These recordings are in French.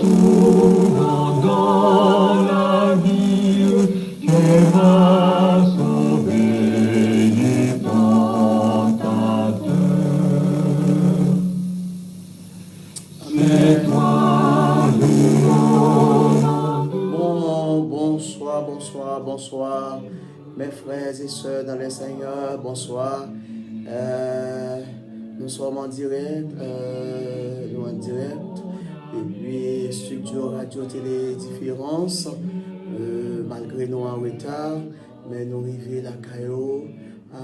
souvent dans la vie, tu m'as sauvé du tentateur. C'est toi, bonsoir, mes frères et sœurs dans le Seigneur, bonsoir. Nous sommes en direct, et puis studio radio télé différence, malgré nous en retard, mais nous arrivons à Caillou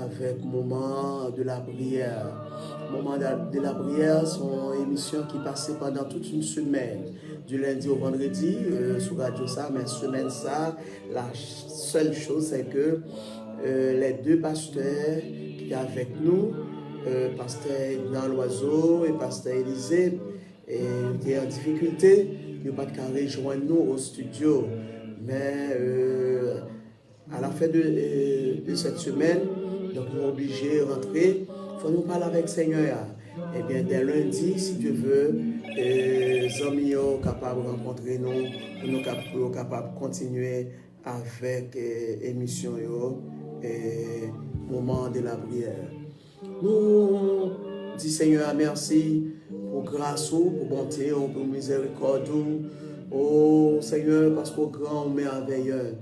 avec moment de la prière. Moment de la prière sont émissions qui passaient pendant toute une semaine, du lundi au vendredi sur Radio Ça, mais semaine ça, la seule chose c'est que les deux pasteurs qui sont avec nous, pasteur dans l'Oiseau et pasteur Élisée, étaient en difficulté, ils n'ont pas de rejoindre nous au studio. Mais à la fin de cette semaine, donc nous sommes obligés de rentrer. Il faut nous parler avec le Seigneur. Et bien, dès lundi, si Dieu veut, les amis sont capables de rencontrer nous, nous sommes capables de continuer avec l'émission et moment de la prière. Nous disons Seigneur, merci pour grâce, pour bonté, pour miséricorde. Oh Seigneur, parce qu'au grand merveilleux.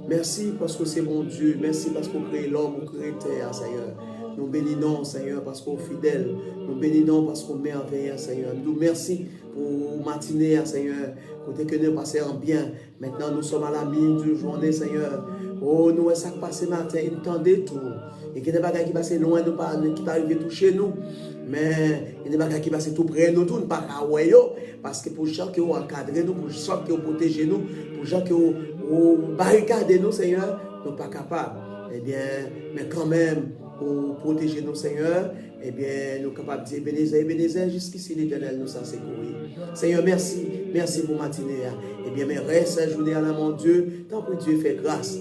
Merci parce que c'est mon Dieu. Merci parce qu'on crée l'homme, on crée terre, Seigneur. Nous bénissons, Seigneur, parce qu'on est fidèle. Nous bénissons parce qu'on est merveilleux, Seigneur. Nous merci pour matinée, Seigneur. Côté que nous passons en bien. Maintenant, nous sommes à la mi de journée, Seigneur. Oh, nous, ça qui passe matin, il tendait tout. Et qu'il y a des bagages qui passent loin, qui pas arriver toucher nous. Mais il y a des bagages qui passent tout près de nous, tout, pas à parce que pour les gens qui ont encadré nous, pour les gens qui ont protégé nous, pour les gens qui ont barricadé nous, Seigneur, nous ne sommes pas capables. Eh bien, mais quand même, pour protéger nos Seigneur, eh bien, nous sommes capables de dire Ebenezer, jusqu'ici l'Éternel nous a secouru. Seigneur, merci pour matinée. Eh bien, mais reste la journée à la mon Dieu, tant que Dieu fait grâce,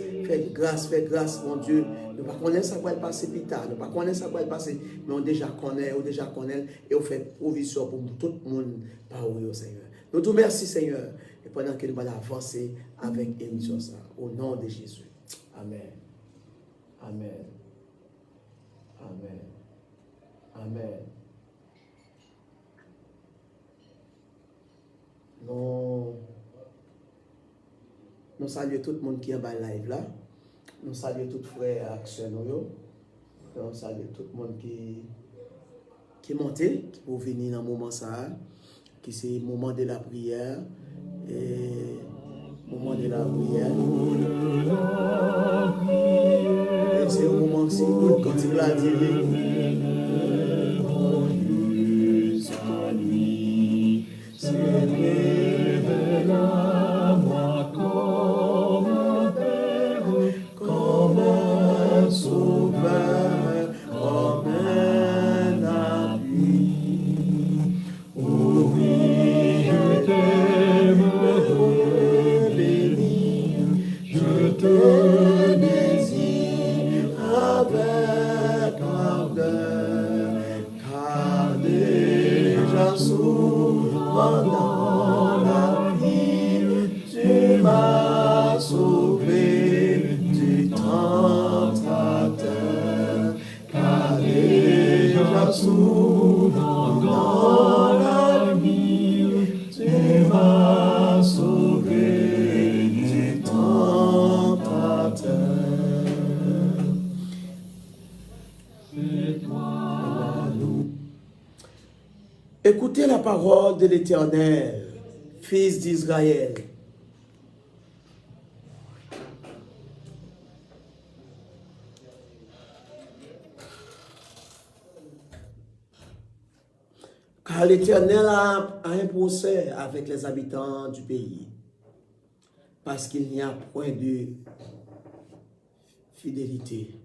mon Dieu. Nous ne connaissons pas ce qui va passer plus tard, nous ne connaissons pas ce qui va passer, mais on déjà connaît, et on fait provision pour tout le monde par où, Seigneur. Nous te remercions, Seigneur, et pendant que nous allons avancer avec l'émission, au nom de Jésus. Amen. Amen. Amen. Amen. Nous saluons tout le monde qui est en bas live là. Nous saluons tous les frères acteurs. Nous saluons tout le monde qui est monté pour venir dans le moment ça, qui c'est le moment de la prière. Et moment de la prière. Et c'est un moment aussi quand il a dit. Écoutez la parole de l'Éternel, fils d'Israël. Car l'Éternel a un procès avec les habitants du pays, parce qu'il n'y a point de fidélité,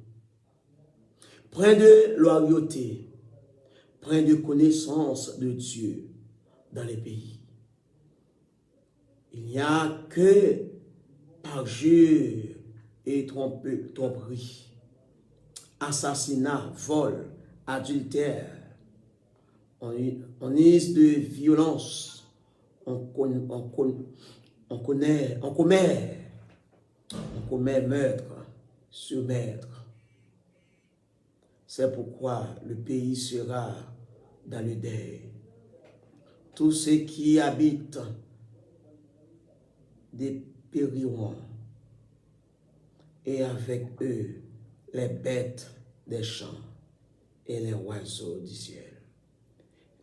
point de loyauté, point de connaissance de Dieu dans les pays. Il n'y a que parjure et tromperie, assassinat, vol, adultère, on use de violence, on commet meurtre sur meurtre. C'est pourquoi le pays sera dans le deuil. Tous ceux qui habitent dépériront, et avec eux les bêtes des champs et les oiseaux du ciel.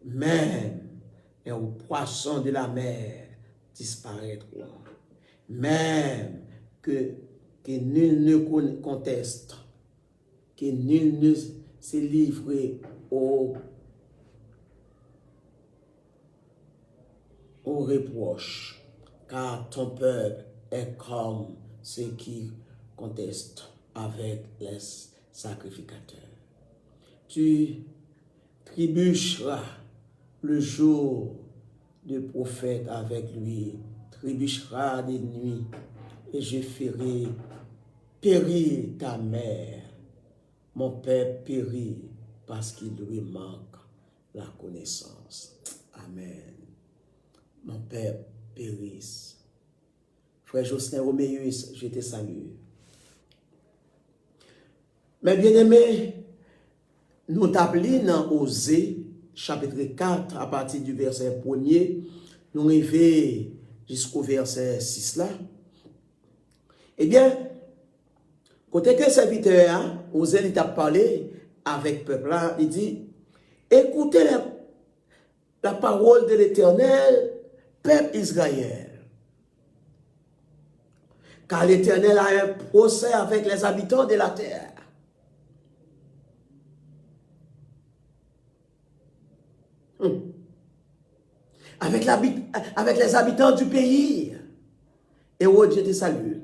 Même les poissons de la mer disparaîtront. Même que nul ne conteste, que nul ne se livre au reproche, car ton peuple est comme ceux qui contestent avec les sacrificateurs. Tu trébucheras le jour du prophète avec lui, trébucheras des nuits, et je ferai périr ta mère. Mon père périt parce qu'il lui manque la connaissance. Amen. Mon père périsse. Frère Jocelyn Roméus, je te salue. Mes bien-aimés, nous t'appelons dans Osée, chapitre 4, à partir du verset 1er, nous arrivons jusqu'au verset 6 là. Eh bien, côté que serviteur, Osée il t'a parlé avec le peuple là, il dit, écoutez la parole de l'Éternel, peuple Israël. Car l'Éternel a un procès avec les habitants de la terre. Avec les habitants du pays. Et où Dieu te salue.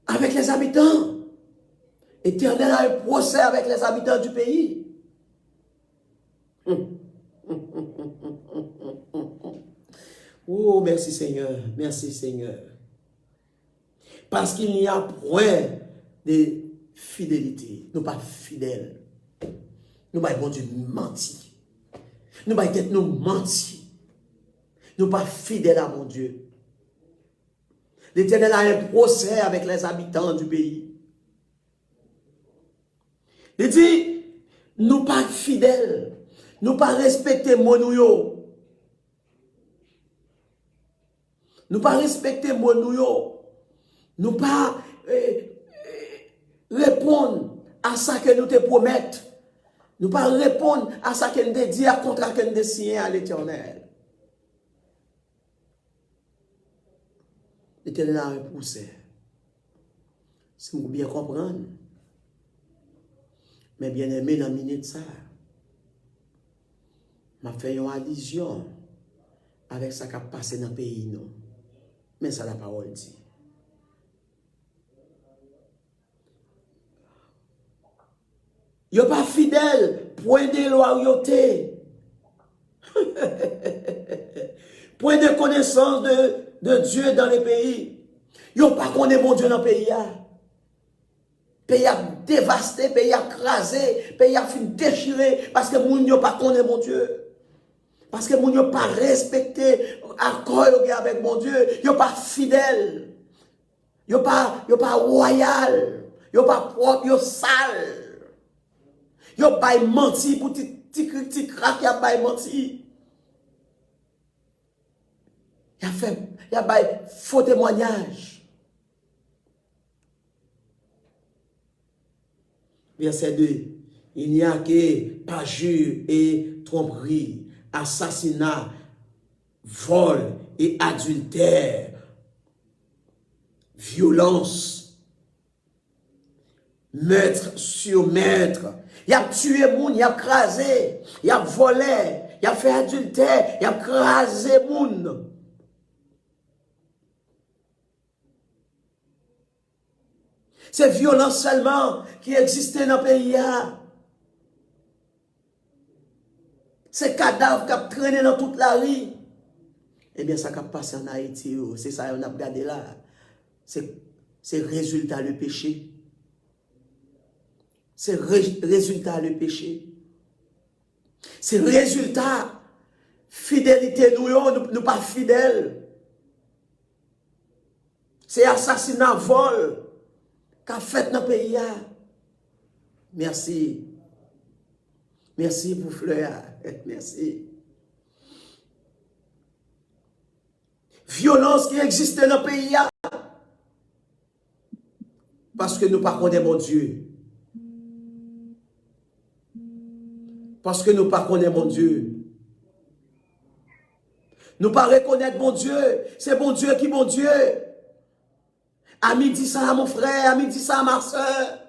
Avec les habitants. L'Éternel a un procès avec les habitants du pays. Oh, merci Seigneur, merci Seigneur. Parce qu'il n'y a point de fidélité. Nous pas fidèles. Nous pas bon Dieu menti. Nous pas être nous menti. Nous pas fidèles à mon Dieu. L'Éternel a un procès avec les habitants du pays. Il dit, nous pas fidèles. Nous pas respecter mon nous. Nous pas respecter mon nous. Nous pas répondre à ça que nous te promettons. Nous pas répondre à ça que nous te dit à contrat que nous te signé à l'Éternel. L'Éternel a un procès. Si vous bien comprendre. Mais bien aimé dans la minute ça, m'a fait une allusion avec ça qui a passé dans le pays, non. Mais ça la parole dit. Yo pas fidèle, point de loyauté, point de connaissance de Dieu dans le pays. Yo pas connaît mon Dieu dans le pays. Pays a dévasté, pays a crasé, pays a fin déchiré parce que moun yo pas connaît mon Dieu. Parce que moun yo pas respecté accord avec mon Dieu, yo pas fidèle. Yo pas royal, yo pas propre, yo sale. Yo pas menti pour ti crack, ya pas menti. Ya pas faux témoignage. Verset 2. Il n'y a que parjure et tromperie, assassinat, vol et adultère, violence, meurtre sur meurtre. Il a tué moun, il a crasé, il a volé, il a fait adultère, il a crasé moun. C'est violence seulement qui existait dans le pays. Ces cadavres qui ont traîné dans toute la rue. Eh bien, ça qui a passé en Haïti, c'est ça qu'on a regardé là. C'est résultat le péché. C'est résultat le péché. C'est le résultat. Fidélité, nous pas fidèles. C'est assassinat, vol qu'a fait dans le pays. Merci. Merci pour fleur. Merci. Violence qui existe dans le pays. Parce que nous ne connaissons pas mon Dieu. Parce que nous ne connaissons pas mon Dieu. Nous ne reconnaissons pas mon Dieu. C'est mon Dieu qui est mon Dieu. Ami dit ça à mon frère, ami dit ça à ma soeur.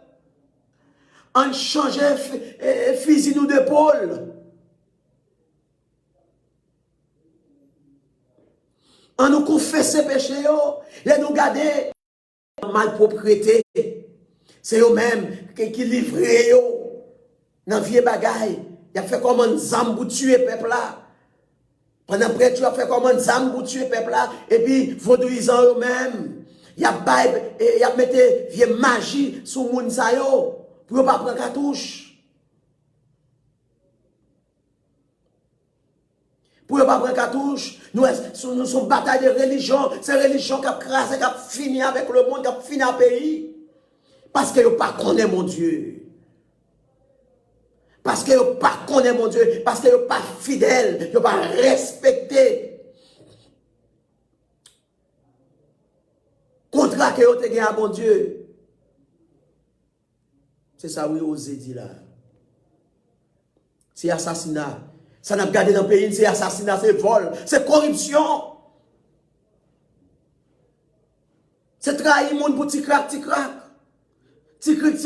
On change fusil nous d'épaule. On nous confesse ses péchés. Les nous garder. Malpropriété. C'est eux-mêmes qui livrent dans vieux bagaille. Il a fait comme un zam pour tuer peuple là. Pendant près tu as fait comme un zam pour tuer peuple là. Et puis, vaudouisant eux-mêmes. Il y a mis vieux magie sur le monde pour ne pas prendre cartouche. Pour ne pas prendre cartouche. Nous sommes bataille de religion. C'est la religion qui a crasé, qui a fini avec le monde, qui a fini le pays. Parce que vous ne connaissez pas mon Dieu. Parce que vous ne connaissez pas mon Dieu. Parce que vous n'êtes pas fidèle. Vous n'êtes pas respecté. Contrat que vous avez gagné à mon Dieu. C'est ça que vous osez dire là. C'est assassinat. Ça n'a pas gardé dans le pays, c'est assassinat, c'est vol, c'est corruption. C'est trahir le monde pour petit crack. Petit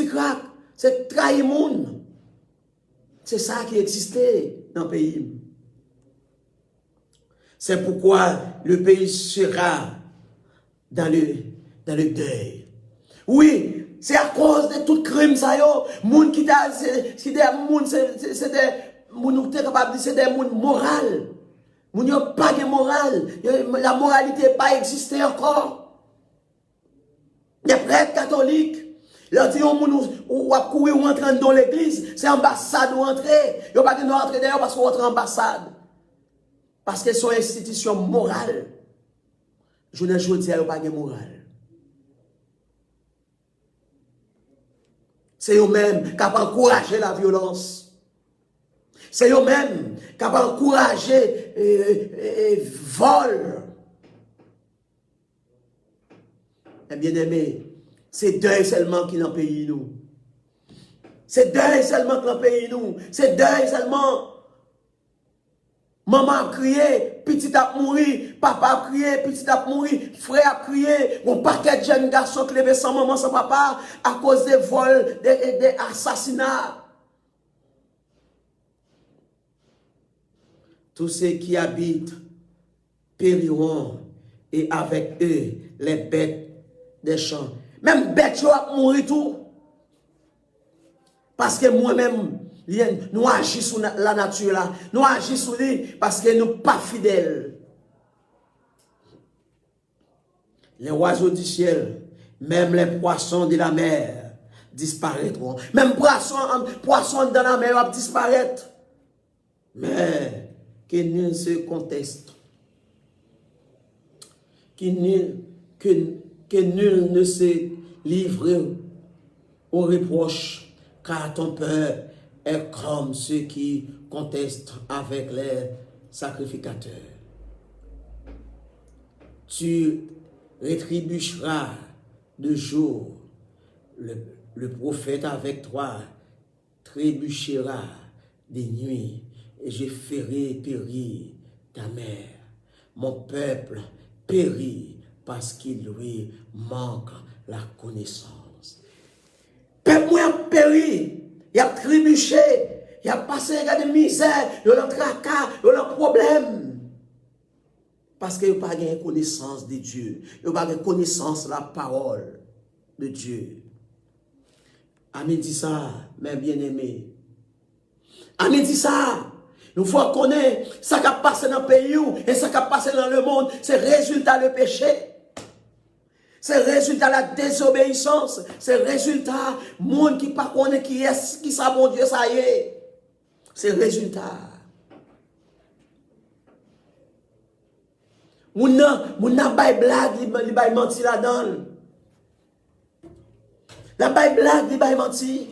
crack. C'est trahir le monde. C'est ça qui existait dans le pays. C'est pourquoi le pays sera dans le deuil. Oui, c'est à cause de tout crime ça yo, moun qui t'a c'est des moun c'est des moun qui capable dire c'est des moun moral. Moun yo pas de morale, la moralité pas existé encore. Les prêtres catholiques, leur dit on moun ou courir ou entrer dans l'église, c'est ambassade ou entrer. Yo pas de entrer d'ailleurs parce qu'on entre en ambassade. Parce qu'elles sont institutions morales. Je ne dis pas pas de morale. C'est eux-mêmes qui ont encouragé la violence. C'est eux-mêmes qui ont encouragé le vol. Et bien aimé, c'est deuil seulement qui dans le pays nous. C'est deuil seulement qui dans le pays nous. C'est deuil seulement. Maman a crié, petit a mouru, papa a crié, petit a mouru, frère a crié, mon paquet de jeunes garçons qui levaient sans maman, sans papa, à cause des vols, des assassinats. Tous ceux qui habitent périront, et avec eux, les bêtes des champs. Même bêtes, ils vont mourir tout. Parce que moi-même, nous agissons sur la nature là. Nous agissons sur lui parce que nous ne sommes pas fidèles. Les oiseaux du ciel, même les poissons de la mer disparaîtront. Même poissons dans la mer vont disparaître. Mais que nul se conteste. Que nul ne se livre aux reproches, car ton peur est comme ceux qui contestent avec les sacrificateurs. Tu rétribueras de jour, le prophète avec toi trébuchera des nuits, et je ferai périr ta mère. Mon peuple périt parce qu'il lui manque la connaissance. Peuple moi périt. Il a trébuché, il a passé des misères, il a tracas, il a problème. Parce qu'il n'a pas de connaissance de Dieu. Il n'a pas de connaissance de la parole de Dieu. Ami dit ça, mes bien-aimés. Ami dit ça. Il faut connaître ce qui a passé dans le pays et ce qui a passé dans le monde. C'est résultat du péché. C'est le résultat de la désobéissance. C'est le résultat du monde qui ne connaît qui est, qui ça, mon Dieu, ça y est. C'est le résultat. Moun nan bay blague, li bay menti là-dedans. La bay blague, li bay menti.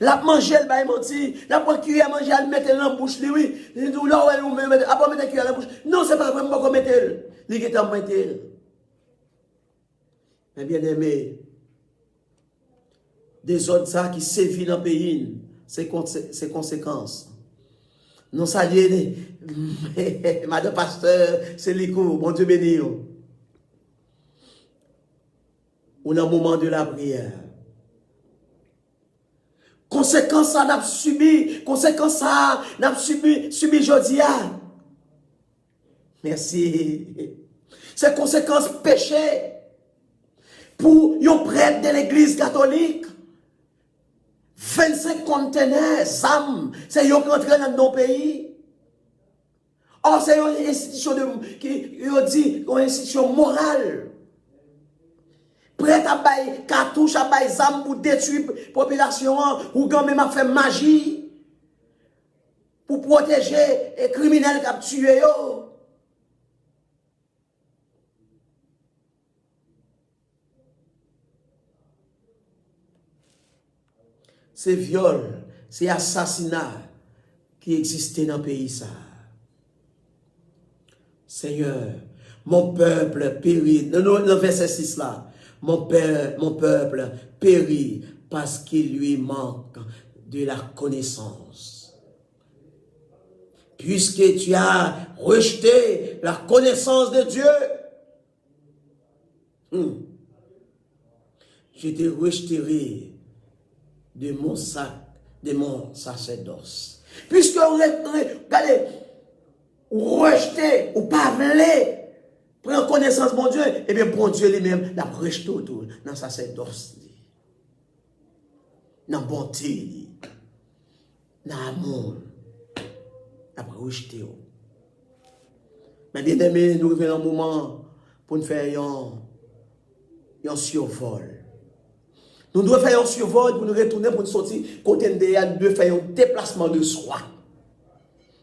La manger, le bay menti. La prend cuillère à manger, elle mette dans la bouche, oui. Là, ou même, après mettre cuillère dans la bouche. Non, c'est pas vraiment comme mettre elle. Li est en mettre elle. Mais bien aimé, des autres ça qui sévit dans le pays, c'est conséquences. Non, ça y est, madame pasteur, c'est l'écho, bon Dieu béni. On a un moment de la prière. Conséquence ça n'a subi, conséquence ça n'a subi aujourd'hui. Merci. C'est conséquence péché pour un prêtre de l'église catholique. 25 conteneurs, SAM, c'est eux qui entrent dans nos pays. Or, c'est une institution une institution morale. Prête à bailler cartouche, à bailler SAM pour détruire la population, ou quand même à faire magie, pour protéger les criminels qui ont tué. C'est viol, c'est assassinat qui existait dans le pays. Ça. Seigneur, mon peuple périt. Le verset 6 là. Mon peuple périt parce qu'il lui manque de la connaissance. Puisque tu as rejeté la connaissance de Dieu, je te rejeterai de mon sacerdoce. Puisque regardez, rejeter ou pas voulez prendre connaissance de mon Dieu, et bien bon Dieu lui-même l'a rejeté autour dans sa sacerdoce, dans la bonté, dans l'amour, l'a rejeté. Mais bien aimé, nous revenons un moment pour nous faire un survol. Nous devons faire un survol pour nous retourner, pour nous sortir côté de nous devons faire un déplacement de soi.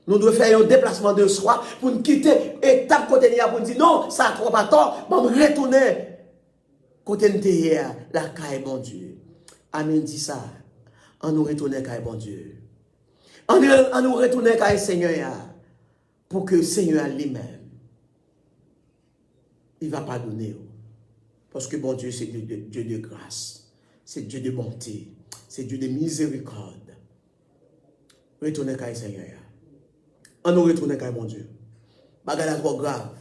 Nous devons faire un déplacement de soi pour nous quitter l'étape côté de pour nous dire non, ça a trop pas tort, pour nous retourner côté de la caille bon Dieu. Amen dit ça. On nous retourner caille bon Dieu. On nous retourner caille Seigneur pour que le Seigneur lui-même il va pardonner. Parce que bon Dieu c'est Dieu de grâce. C'est Dieu de bonté. C'est Dieu de miséricorde. Retournez à Seigneur. On nous retourne à mon Dieu. Bagala trop grave.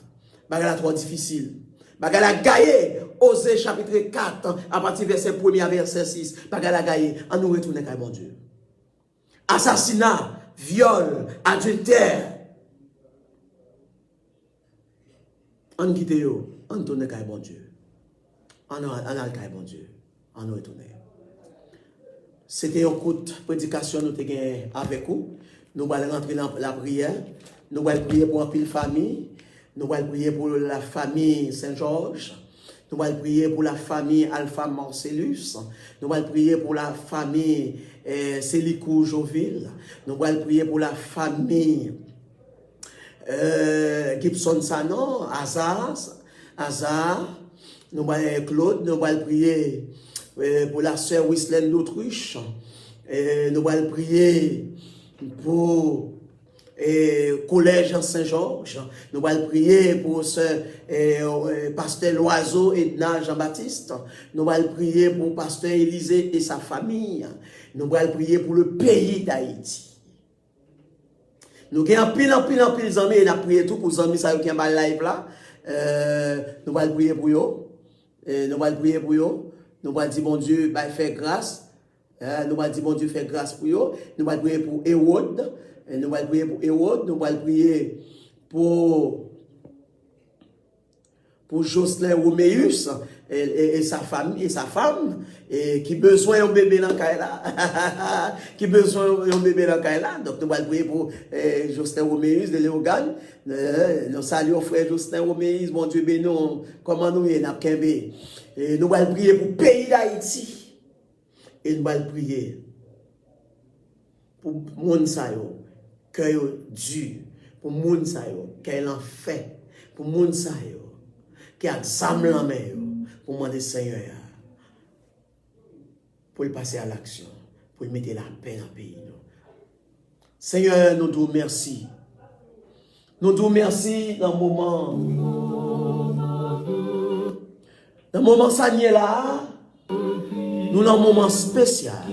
Bagala trop difficile. Bagala gaillé. Osée chapitre 4, à partir verset 1er à verset 6. Bagala gaillé. On nous retourne à mon Dieu. Assassinat, viol, adultère. On quitte yo. On tourne à mon Dieu. On a le mon Dieu. On nous retourne. C'était une courte prédication nous avons avec vous. Nous allons rentrer dans la prière. Nous allons prier pour une pile famille. Nous allons prier pour la famille Saint-Georges. Nous allons prier pour la famille Alpha Marcellus. Nous allons prier pour la famille Célicou Joville. Nous allons prier pour la famille Gibson Sanon, Hazard. Nous allons Claude. Nous allons prier pour la sœur Wislaine d'Autruche. Nous allons prier pour collège Saint-Georges. Nous allons prier pour ce pasteur Loiseau Edna Jean-Baptiste. Nous allons prier pour pasteur Élisée et sa famille. Nous allons prier pour le pays d'Haïti. Nous avons pile amis et nous avons prié tout pour les amis qui sont en live là. Nous allons prier pour eux. Nous allons prier pour eux. Nous allons dire bon Dieu, fait grâce. Nous allons dire bon Dieu, fait grâce pour eux. Nous allons prier pour Ewod. Nous allons prier pour Ewod. Nous allons prier pour Jocelyn Roméus et sa femme qui besoin d'un bébé dans Kaila. Qui besoin d'un bébé dans Kaila. Donc nous allons prier pour Jocelyn Roméus de Léogane. Nous saluons frère Jocelyn Roméus. Mon Dieu béni, comment nous y est, et nous allons prier pour le pays d'Haïti. Et nous allons prier pour moun sa yo, cœur yo dur, pour moun sa yo, qu'elle en fait, pour moun sa yo, qui a examen la main yo, pour demander Seigneur, pour y passer à l'action, pour y mettre la paix dans le pays. Seigneur, nous disons merci. Nous disons merci dans le moment. Dans le moment sanier là, nous avons un moment spécial.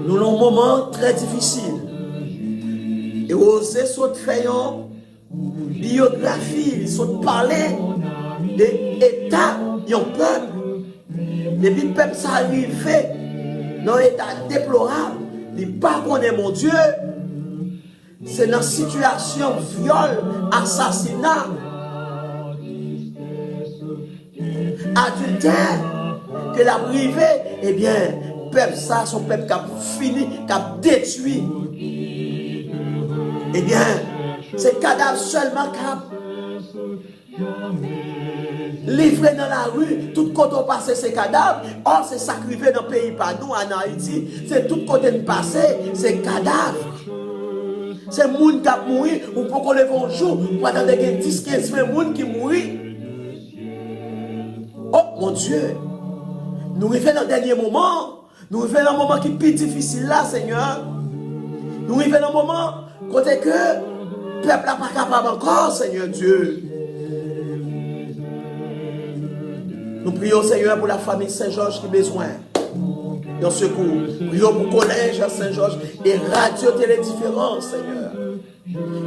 Nous avons un moment très difficile. Et oser sauter faire une biographie, sauter parler de l'état d'un peuple. Depuis le peuple s'arrive dans un état déplorable, il ne pas connaît mon Dieu. C'est dans une situation viol, assassinat, adultère, que la privée, eh bien, peuple ça, son peuple qui a fini, qui a détruit. Eh bien, c'est cadavre seulement qui a livré dans la rue, tout côté on passe ces cadavres. Or, c'est ça qui arrive dans le pays, pas nous, en Haïti. C'est tout côté de passer, c'est cadavres. C'est les gens qui ont mouru, ou pour qu'on lève un jour, pour attendre 10, 15, 20 personnes qui mourent. Oh mon Dieu, nous arrivons dans le dernier moment, nous arrivons dans un moment qui est plus difficile là, Seigneur. Nous arrivons dans un moment côté que le peuple n'est pas capable encore, Seigneur Dieu. Nous prions, Seigneur, pour la famille Saint-Georges qui a besoin d'un secours. Prions pour le collège à Saint-Georges et radio-télé différents, Seigneur.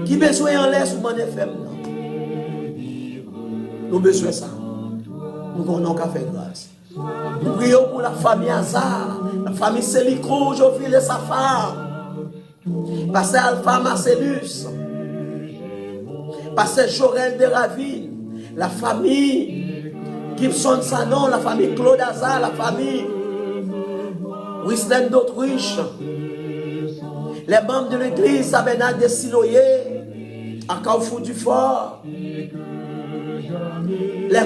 Qui a besoin en l'air sous mon FM. Nous avons besoin de ça. Nous n'avons qu'à faire grâce. Nous prions pour la famille Hazard, la famille Célico, Jophile et sa femme. Pasteur Alpha Marcellus. Pasteur Jorel de Ravine. La famille Gibson Sanon, la famille Claude Hazard, la famille Winston d'Autriche, les membres de l'église Tabernacle de Siloé, à Carrefour du Fort, les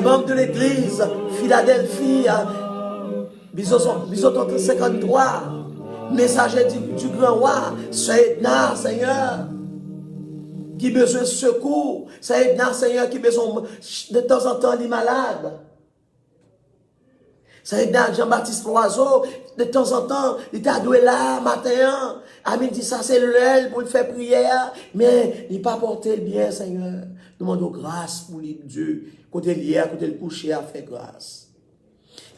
membres de l'église Philadelphie, à Bisoton 53, messager du grand roi, Seigneur, Seigneur, qui a besoin de secours, Seigneur, Seigneur, qui a besoin de temps en temps de malade. Seigneur, Jean-Baptiste Loiseau, de temps en temps, il t'a doué là, matin, à midi, ça c'est l'heure pour faire prière, mais il n'a pas porté le bien, Seigneur. Nous demandons grâce pour lui, Dieu, côté l'hier, côté le coucher, à faire grâce.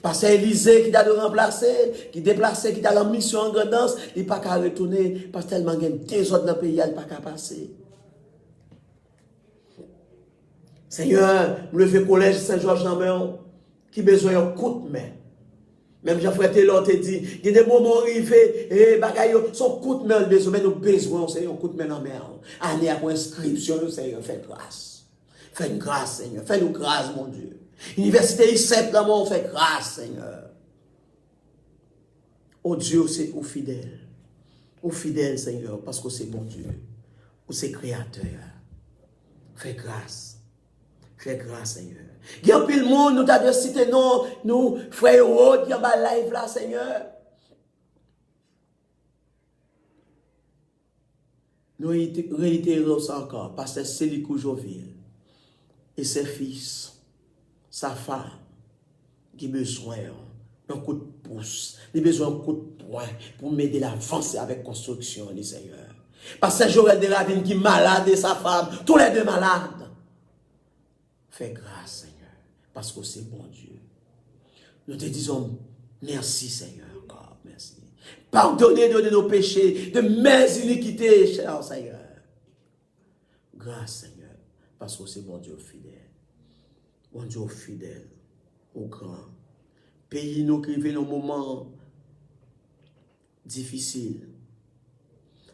Pasteur Élisée qui t'a de remplacer, qui déplacé, qui t'a la mission en grandance, il n'a pas qu'à retourner, parce que tellement il y a des autres dans le pays, il n'a pas qu'à passer. Seigneur, nous le fait collège Saint-Georges dans qui a besoin d'un coup de main. Même Jean-Frère Taylor te dit, il y a des moments arrivés, et bagaille, son coup de main, mais nous avons besoin, c'est un coup de main dans la main. Année après inscription, Seigneur, fais grâce. Fais une grâce, Seigneur. Fais-nous grâce, mon Dieu. Université ICEP, là, on fait grâce, Seigneur. Oh Dieu, c'est au fidèle. Au fidèle, Seigneur, parce que c'est bon Dieu. Ou c'est créateur. Fais grâce. Fais grâce, Seigneur. Il y a un peu de monde, nous t'avons cité, non, nous, frères, qui ont ma live là, Seigneur. Nous réitérons ça encore, Pasteur Célico Joville et ses fils, sa femme, qui ont besoin d'un coup de pouce, qui ont besoin d'un coup de poing pour m'aider à avancer avec construction, les Seigneur. Pasteur Jorel de Ravine qui est malade et sa femme, tous les deux malades. Fais grâce, Seigneur, parce que c'est bon Dieu. Nous te disons merci, Seigneur, encore, merci. Pardonnez de nos péchés, de mes iniquités, cher Seigneur. Grâce, Seigneur, parce que c'est bon Dieu fidèle. Bon Dieu fidèle, au grand. Pays nous qui vivent nos moments difficiles.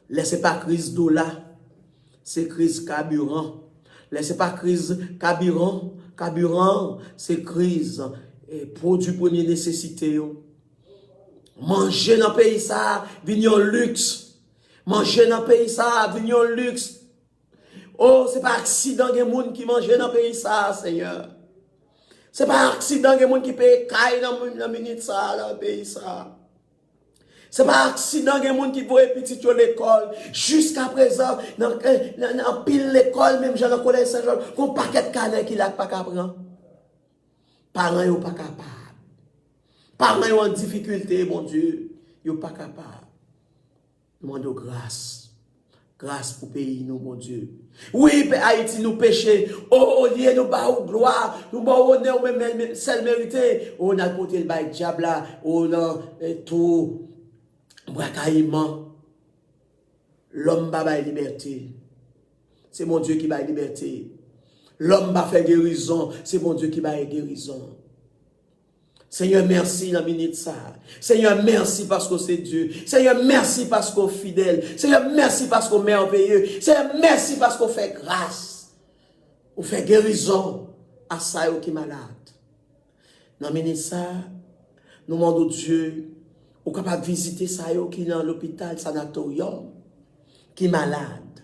Laissez pas crise d'eau là, c'est crise carburant. Laissez pas crise carburant, c'est crise et produit première nécessité. Manger dans le pays ça, venir luxe. Manger dans le pays ça, venir luxe. Oh, c'est pas accident que monde qui mange dans le pays ça, Seigneur. C'est pas accident que monde qui paye caille dans le minute ça, dans le pays ça. C'est pas accident, il y a des gens qui voient petit à l'école. Jusqu'à présent, dans pile l'école, même dans le collège Saint-Jean, qu'on paquet de canets qui n'a pas qu'à prendre. Parents sont pas capables. Parents sont en difficulté, mon Dieu. Ils sont pas capables. Nous demandons grâce. Grâce pour le pays, nous, mon Dieu. Oui, Haïti, nous péchons. Oh, Dieu, nous bas gloire. Nous bas honneur, même celle mérité. Oh, on a porté le bail diable là. Oh, non, tout. Bracaillement. L'homme va la liberté. C'est mon Dieu qui va la liberté. L'homme va faire guérison. C'est mon Dieu qui va la guérison. Seigneur, merci dans la minute ça. Seigneur, merci parce que c'est Dieu. Seigneur, merci parce qu'on est fidèle. Seigneur, merci parce qu'on est merveilleux. Seigneur, merci parce qu'on fait grâce. On fait guérison à ça qui est malade. Dans la minute ça, nous demandons Dieu, on est capable de visiter ça qui est dans l'hôpital, sanatorium, qui est malade.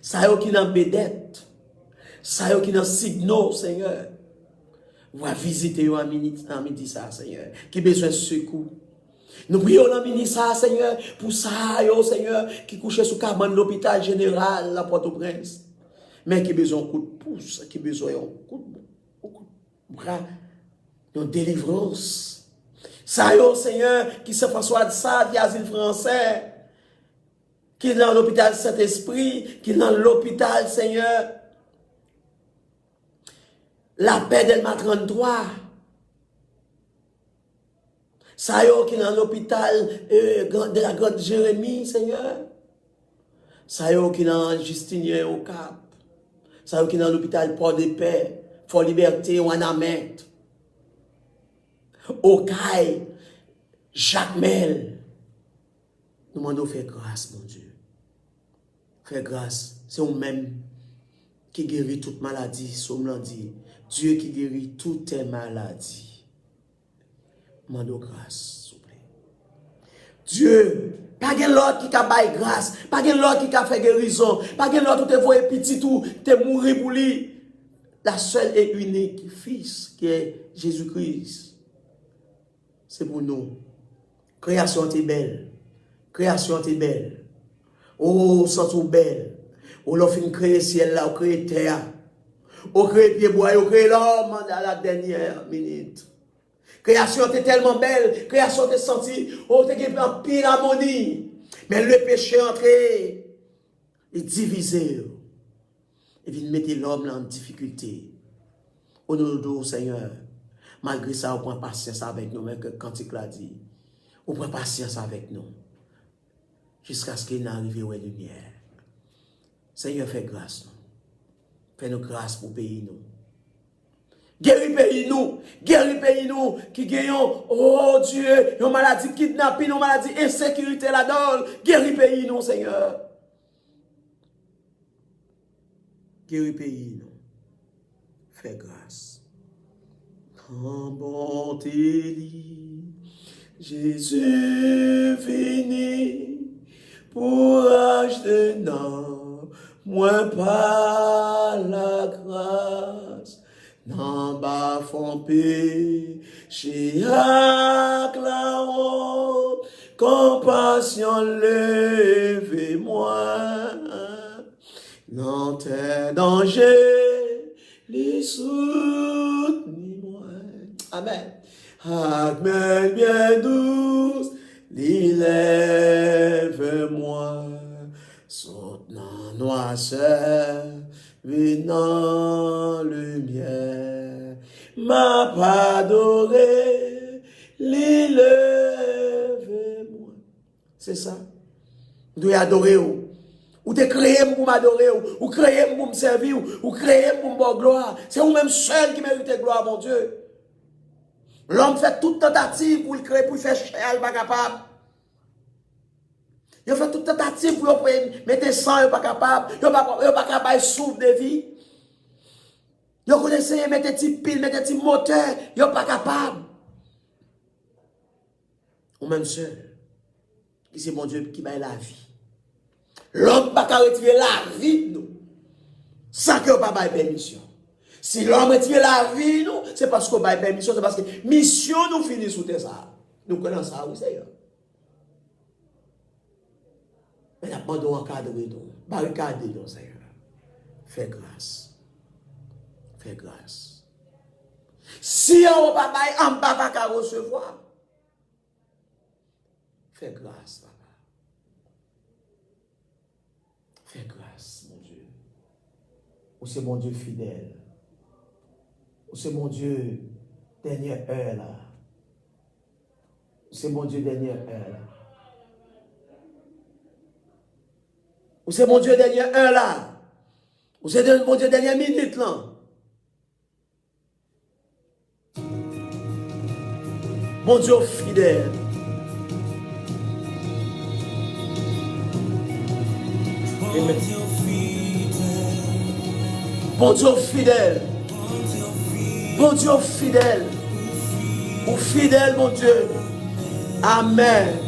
Ça qui est dans Bédette. Ça qui est dans Signo, Seigneur. On va visiter un midi ça, Seigneur, qui a besoin de secours. Nous prions dans midi ça, Seigneur, pour ça, Seigneur, qui couche sous cabane de l'hôpital général, la Port-au-Prince. Mais qui a besoin d'un coup de pouce, qui a besoin d'un coup de bras, d'une délivrance. Ça, Seigneur, qui se François de Sade, qui est asile français, qui est dans l'hôpital Saint-Esprit, qui est dans l'hôpital, Seigneur, la paix d'Elma 33. Ça y est, qui est dans l'hôpital de la grotte Jérémie, Seigneur. Ça y est, qui est dans Justinien au Cap. Ça y est, qui est dans l'hôpital Port-de-Paix, Fort-Liberté, Wanamet. Okaï, Jacques Mel. Nous demandons faire grâce, mon Dieu. Faire grâce. C'est nous-mêmes qui guérit toute maladie, sommes l'on dit. Dieu qui guérit toutes tes maladies. Demandons grâce, s'il vous plaît. Dieu, pas de l'autre qui a fait grâce, pas de l'autre qui a fait guérison, pas de l'autre qui te voit petit tout, te mourir pour lui. La seule et unique fils qui est Jésus-Christ. C'est pour nous. Création est belle. Création est belle. Oh, c'est belle. On l'a fait créer ciel là, on crée terre. On crée pied bois, on crée l'homme à la dernière minute. Création était tellement belle, création était sentie, on était en pire harmonie. Mais le péché est entré, il divisé. Il vient mettre l'homme en difficulté. Au nom de Seigneur, malgré ça, on prend patience avec nous, même que Cantique l'a dit. On prend patience avec nous. Jusqu'à ce qu'il n'arrive aux lumières. Seigneur, fais grâce nous. Fais-nous grâce pour pays nous. Guéris pays nous. Guéris pays nous. Qui gagnons, oh Dieu, une maladie kidnapping, une maladie insécurité là-dedans. Guéris pays nous, Seigneur. Guéris pays nous. Fais grâce. En bonté, Jésus venu pour acheter non, moins par la grâce, n'en bas font péché acclamons, compassion levez-moi, dans tes dangers, les soutenez-moi. Amen. Amen, bien douce, lève-moi, soutenant noirceur, venant lumière, m'a pas adoré, lève-moi. C'est ça. Vous devez adorer. Ou te créé pour m'adorer, ou créé pour me servir, ou créé pour me gloire. C'est vous-même seul qui mérite gloire, mon Dieu. L'homme fait toute tentative pour le créer, pour le faire chier, il n'est pas capable. Il fait toute tentative pour mettre sang, il n'est pas capable. Il n'est pas capable de souffle de vie. Il a essayé de mettre des petits piles, mettre des petits moteurs, il n'est pas capable. Ou même seul, qui c'est mon Dieu qui m'a la vie. L'homme ne peut pas retirer la vie de nous, sans qu'il n'y ait pas de permission. Si l'homme retire la vie, nous, c'est parce qu'on a permission, c'est parce que mission nous finit sous tes arts. Nous connaissons ça, oui, Seigneur. Mais n'a pas d'encadrer donc. Barricader donc, Seigneur. Fais grâce. Fais grâce. Si on va pas en bas qu'à recevoir, fais grâce, papa. Fais grâce, mon Dieu. Ou c'est mon Dieu fidèle. Ou c'est mon Dieu dernière heure là. Ou c'est mon Dieu dernière heure là. Ou c'est mon Dieu dernière heure là. Ou c'est mon Dieu dernière minute là. Mon Dieu fidèle. Amen. Mon Dieu fidèle. Mon Dieu fidèle. Ou fidèle, mon Dieu. Amen.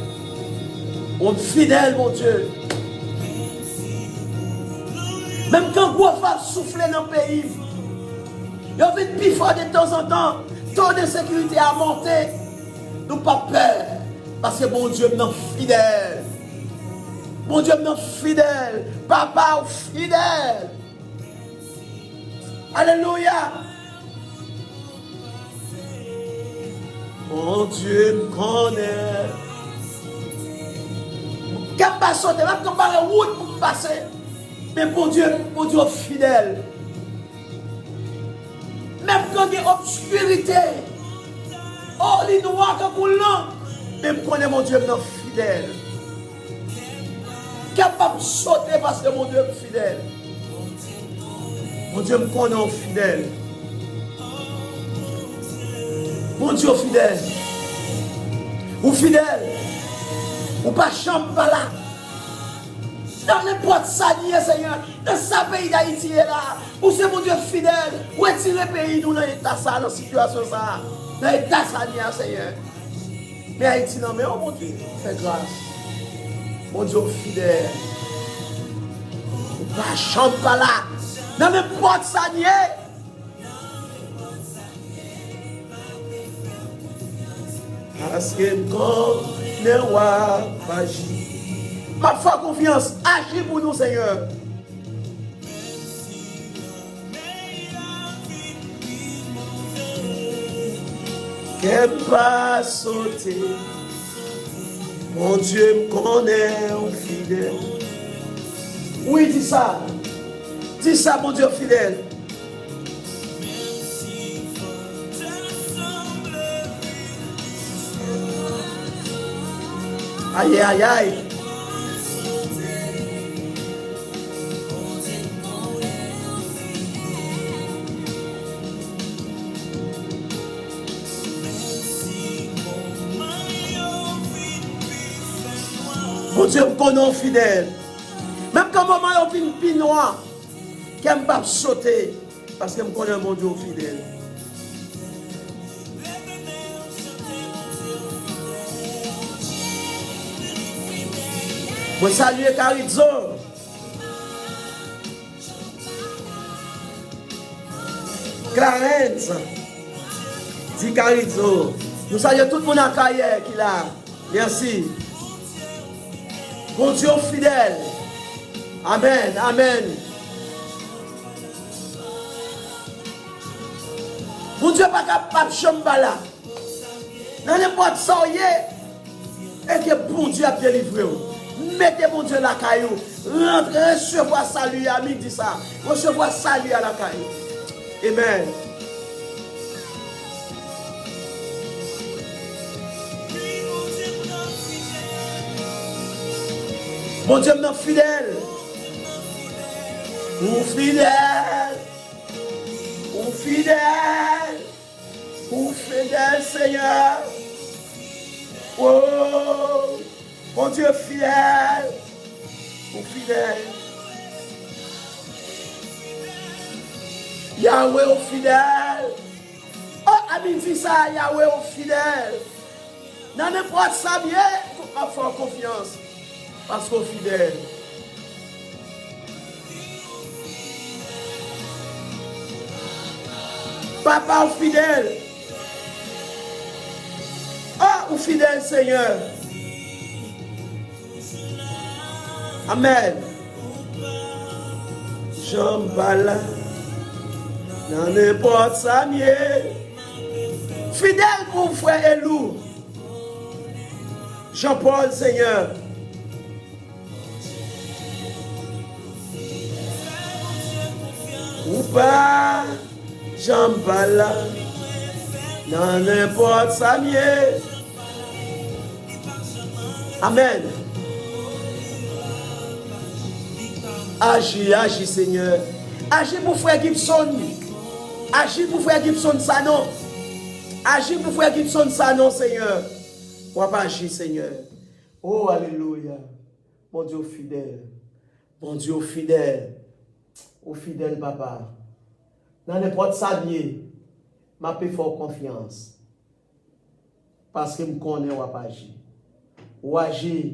Ou fidèle, mon Dieu. Même quand vous va souffler dans le pays, il y a une plus fort de temps en temps. Taux de sécurité a monté. Nous pas peur. Parce que mon Dieu est fidèle. Mon Dieu est fidèle. Papa est fidèle. Alléluia. Mon Dieu me connaît. Quand pas sauter, même quand pas la route pour passer. Mais mon Dieu est fidèle. Même quand il y a obscurité. Oh, les noirs qui coulent. Même quand mon Dieu est fidèle. Capable de sauter parce que mon Dieu est fidèle. Mon Dieu me connaît fidèle. Mon Dieu fidèle. Ou fidèle. Ou pas chambre pas là. Dans n'importe ça, Seigneur. Dans sa pays d'Haïti est là. Ou c'est mon Dieu fidèle. Ou est-il le pays nous dans l'état ça, dans la situation ça. Dans l'état ça, Seigneur. Mais Haïti non, mais oh mon Dieu, fais grâce. Mon Dieu fidèle. Ou pas chambre pas là. Dans n'importe ça, parce que quand le roi agit, ma foi confiance, agis pour nous, Seigneur. Qu'elle pas sauter, mon Dieu me connaît en fidèle. Oui, dis ça. Dis ça, mon Dieu fidèle. Aïe, aïe, aïe. Mon Dieu me connaît fidèle. Même quand maman a une pin noire, qu'elle ne pas sauter, parce qu'elle me connaît mon Dieu fidèle. Je salue Carizzo. Clarence. Dit Carizzo. Nous saluons tout le monde à carrière qui là. Merci. Mon Dieu fidèle. Amen. Amen. Mon Dieu pas capable de chamber là. Dans n'importe ça, et que bon Dieu a bien livré. Mettez mon Dieu la caillou. Rentrez, recevoir salut à midi ça. Recevoir salut à la caillou. Amen. Mon Dieu est fidèle. Ou fidèle. Ou fidèle. Ou fidèle, Seigneur. Oh. Mon Dieu fidèle, ou fidèle. Yahweh au fidèle. Oh, à midi ça, Yahweh au fidèle. Dans n'importe ça bien, il faut avoir confiance. Parce qu'au fidèle. Papa au fidèle. Oh, au fidèle Seigneur. Amen. J'en parle dans n'importe ça mieux. Fidèle pour frère Elou. Jean-Paul, Seigneur. Ou pas, j'en parle dans n'importe ça mieux. Amen. Agis, agis, Seigneur. Agis pour frère Gibson. Agis pour frère Gibson Sanon. Agis pour frère Gibson Sanon, Seigneur. On va agir, Seigneur. Oh, alléluia. Mon Dieu fidèle. Mon Dieu fidèle. Au fidèle, papa. Dans n'importe sablier, m'a fait fort confiance. Parce que je connais ou agir. Ou agir.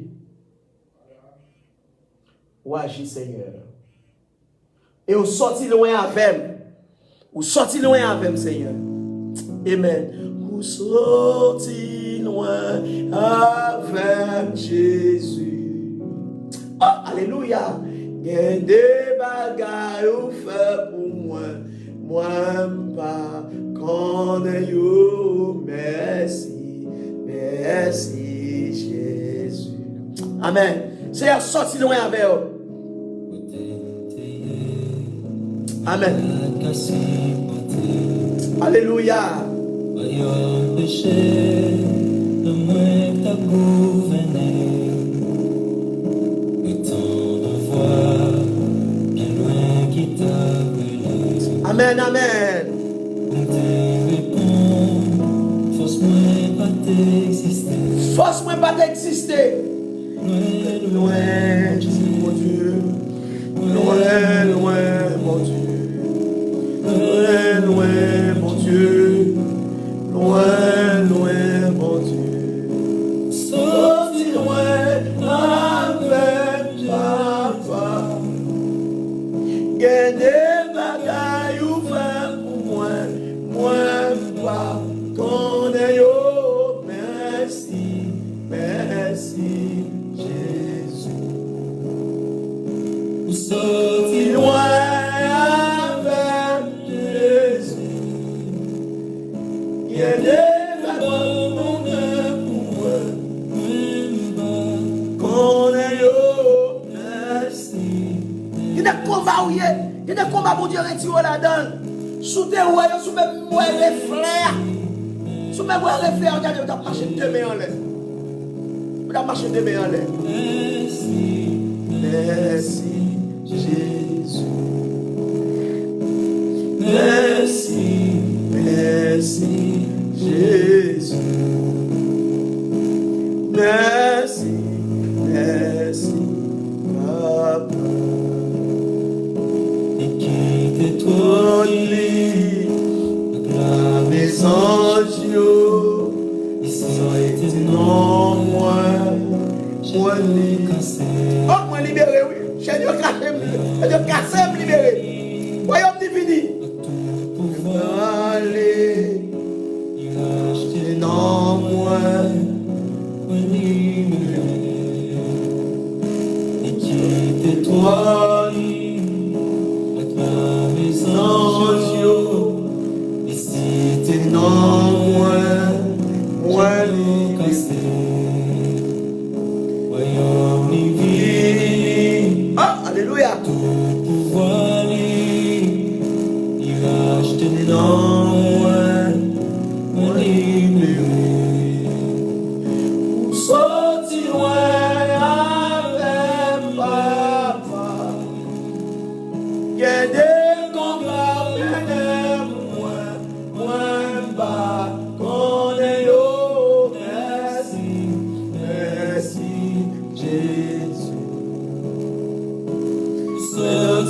Ou agir, Seigneur. Et ou sorti loin avec. Ou sorti loin avec, Seigneur. Amen. Ou sorti loin avec Jésus. Oh, alléluia. Il y a des bagailles ou fait pour moi. Moi, pas connais you. Merci. Merci, Jésus. Amen. C'est sorti loin avec eux. Amen. Alléluia. Amen, amen. Force-moi pas d'exister. Loin, mon Dieu. Loin, loin, mon Dieu. Loin, loin, mon Dieu. Loin, loin, mon Dieu. Sorti loin avec papa. Gagner bagaille ou faire pour moi. Moi, pas connais yo. Merci, merci, Jésus. Sorti loin. Il y a des combats pour Dieu retiré là-dedans. Sous tes royaumes, sous mes reflets. Sous mes reflets, regardez, vous avez marché deux mains en l'air. Vous avez marché deux mains en l'air. Merci, merci, Jésus. Merci, merci, Jésus. Merci, merci, Papa. La maison Dieu, ici non moi libéré. Oh, moi libéré, oui. J'ai Dieu cassé, me libéré. Voyons divini. Allez, non moi libéré. Et quitte toi. Non, Dieu, ici t'es non, moi libéré. Voyons divine. Oh, alléluia. Tout pouvoir il va acheter non, moi libéré. Où sortir loin avec papa. Guédé.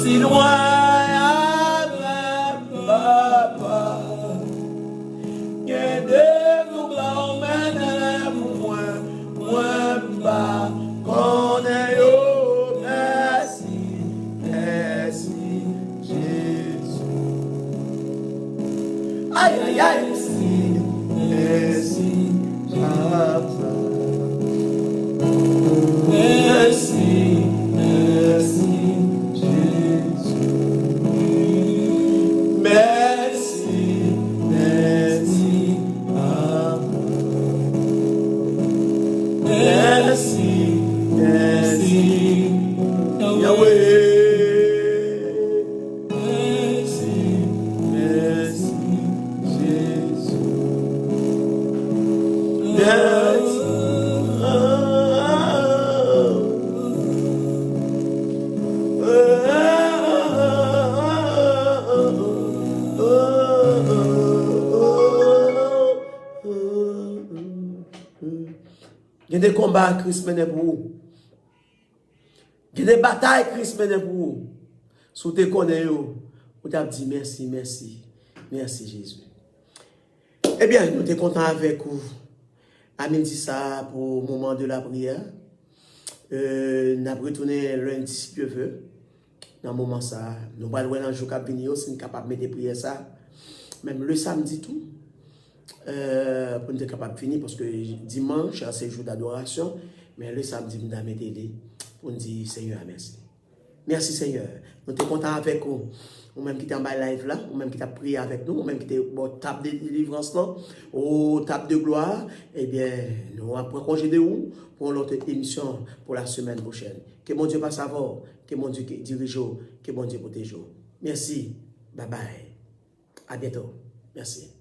Si loin avec papa, que de vous l'emmèner moi pas connaît oh merci, merci Jésus. Aïe aïe aïe, merci papa, merci. Il y a des combats Christ mène pour vous. Il y a des batailles Christ mène pour vous. Si vous te connaissez, vous avez dit merci, merci. Merci Jésus. Eh bien, nous sommes contents avec vous. Amen dit ça pour le moment de la prière. Nous allons retourner lundi si Dieu veut. Dans le moment ça, nous allons voir dans le jour qui venir si nous sommes capables de mettre des prières ça. Même le samedi tout. Pour nous être capables de finir parce que dimanche c'est jour d'adoration. Mais le samedi nous allons mettre des pour nous dire Seigneur merci. Merci Seigneur. Nous sommes contents avec vous. Ou même qui est en bas live là, ou même qui t'a prié avec nous, ou même qui est au table de délivrance là, au table de gloire, eh bien, nous allons congé de vous pour notre émission pour la semaine prochaine. Que mon Dieu passe à vous, que mon Dieu dirige, que mon Dieu protège. Merci. Bye bye. À bientôt. Merci.